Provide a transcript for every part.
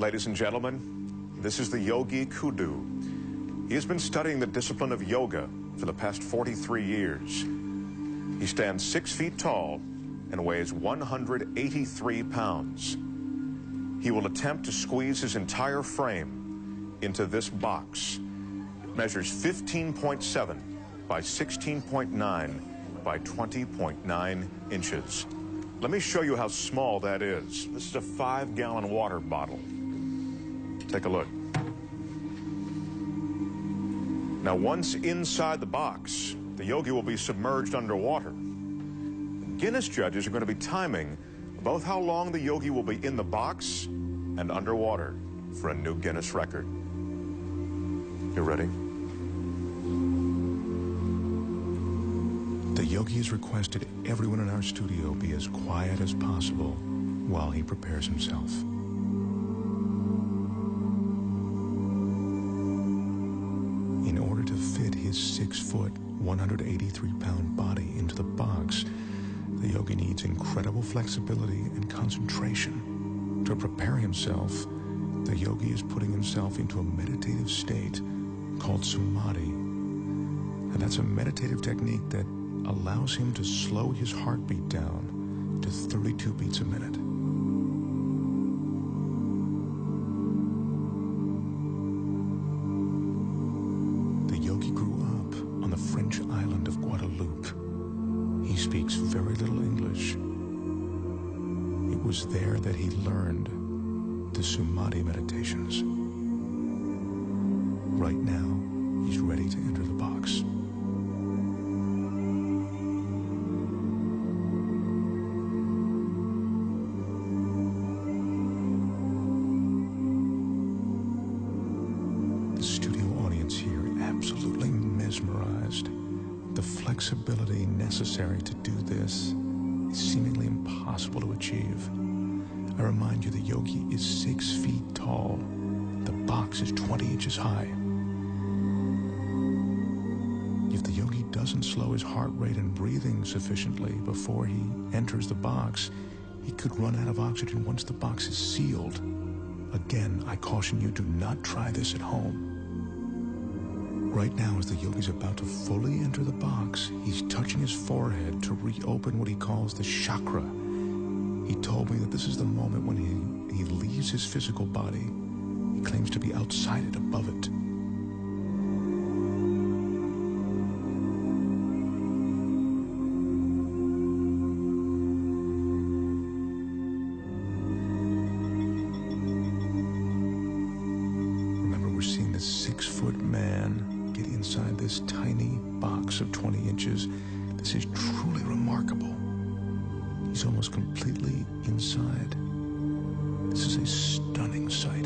Ladies and gentlemen, this is the Yogi Kuuduux. He has been studying the discipline of yoga for the past 43 years. He stands 6 feet tall and weighs 183 pounds. He will attempt to squeeze his entire frame into this box. It measures 15.7 by 16.9 by 20.9 inches. Let me show you how small that is. This is a 5-gallon water bottle. Take a look. Now, once inside the box, the yogi will be submerged underwater. Guinness judges are going to be timing both how long the yogi will be in the box and underwater for a new Guinness record. You ready? The yogi has requested everyone in our studio be as quiet as possible while he prepares himself. In order to fit his 6-foot, 183-pound body into the box, the yogi needs incredible flexibility and concentration. To prepare himself, the yogi is putting himself into a meditative state called samadhi. And that's a meditative technique that allows him to slow his heartbeat down to 32 beats a minute. The yogi grew up on the French island of Guadeloupe. He speaks very little English. It was there that he learned the Samadhi meditations. Right now, he's ready to enter the box. The studio audience here absolutely mesmerized. The flexibility necessary to do this is seemingly impossible to achieve. I remind you, the yogi is 6 feet tall. The box is 20 inches high. If the yogi doesn't slow his heart rate and breathing sufficiently before he enters the box, he could run out of oxygen once the box is sealed. Again, I caution you, do not try this at home. Right now, as the yogi's about to fully enter the box, he's touching his forehead to reopen what he calls the chakra. He told me that this is the moment when he leaves his physical body. He claims to be outside it, above it. Remember, we're seeing this 6-foot man get inside this tiny box of 20 inches. This is truly remarkable. He's almost completely inside. This is a stunning sight.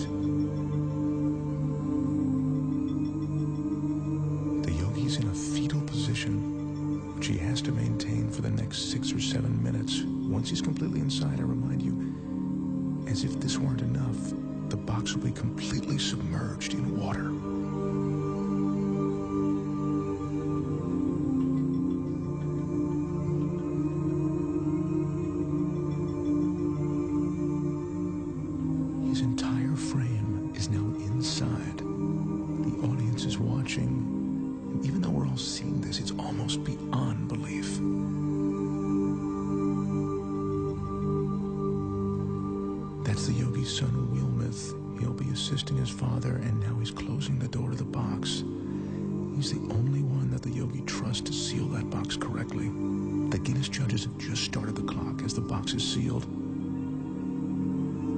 The yogi's in a fetal position, which he has to maintain for the next 6 or 7 minutes. Once he's completely inside, I remind you, as if this weren't enough, the box will be completely submerged in water. His entire frame is now inside. The audience is watching, and even though we're all seeing this, it's almost beyond belief. That's the yogi's son, Wilmeth. He'll be assisting his father, and now he's closing the door to the box. He's the only one that the yogi trusts to seal that box correctly. The Guinness judges have just started the clock as the box is sealed.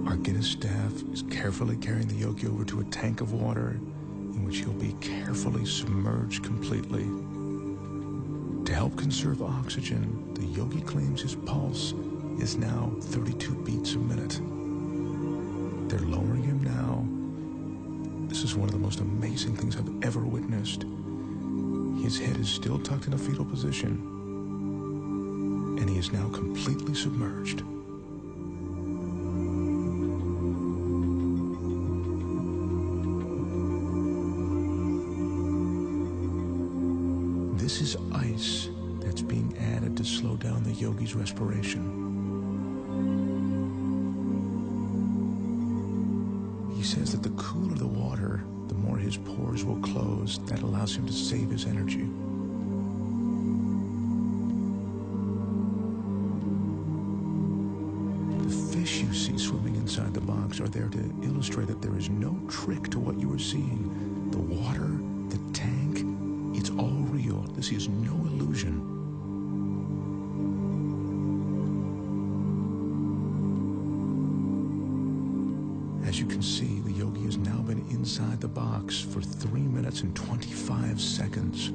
Our Guinness staff is carefully carrying the yogi over to a tank of water in which he'll be carefully submerged completely. To help conserve oxygen, the yogi claims his pulse is now 32 beats a minute. They're lowering him now. This is one of the most amazing things I've ever witnessed. His head is still tucked in a fetal position, and he is now completely submerged. This is ice that's being added to slow down the yogi's respiration. He says that the cooler the water, the more his pores will close. That allows him to save his energy. The fish you see swimming inside the box are there to illustrate that there is no trick to what you are seeing. The water, the tank, it's all real. This is no illusion. As you can see, the yogi has now been inside the box for 3 minutes and 25 seconds.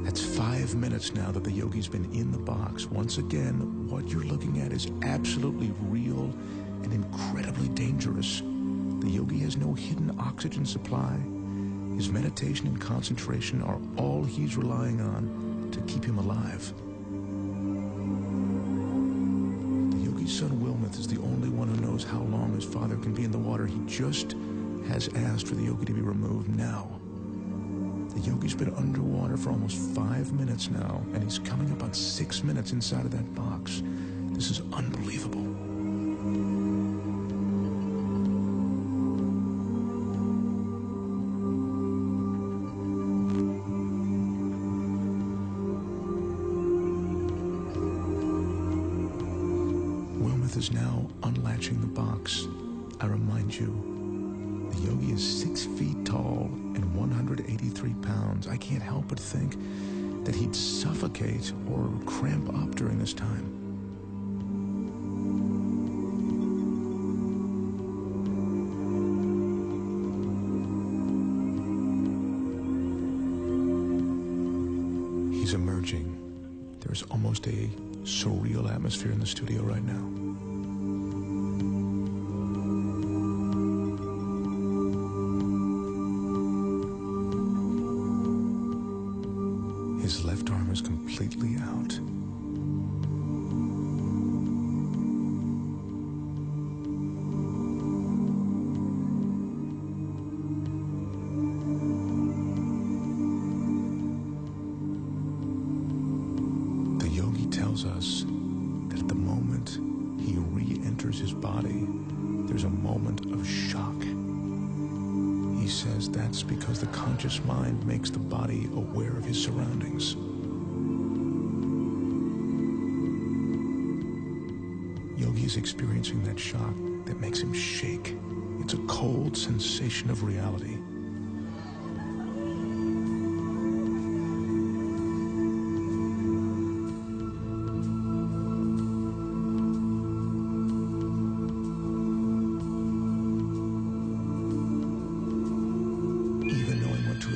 That's 5 minutes now that the yogi's been in the box. Once again, what you're looking at is absolutely real and incredibly dangerous. The yogi has no hidden oxygen supply. His meditation and concentration are all he's relying on to keep him alive. His son Wilmuth is the only one who knows how long his father can be in the water. He just has asked for the yogi to be removed now. The yogi's been underwater for almost 5 minutes now, and he's coming up on 6 minutes inside of that box. This is unbelievable. Is now unlatching the box. I remind you, the yogi is 6 feet tall and 183 pounds. I can't help but think that he'd suffocate or cramp up during this time. He's emerging. There's almost a surreal atmosphere in the studio right now. His left arm is completely out. The yogi tells us that at the moment he re-enters his body, there's a moment of shock. He says that's because the conscious mind makes the body aware of his surroundings. Yogi is experiencing that shock that makes him shake. It's a cold sensation of reality.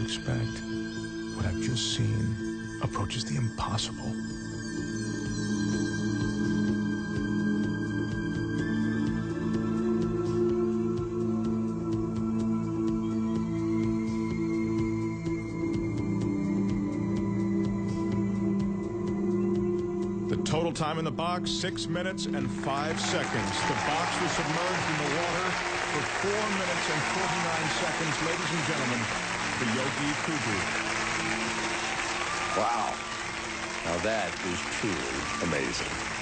Expect, what I've just seen approaches the impossible. The total time in the box, 6 minutes and 5 seconds. The box was submerged in the water for 4 minutes and 49 seconds. Ladies and gentlemen, the Yogi Kuuduux. Wow. Now that is truly amazing.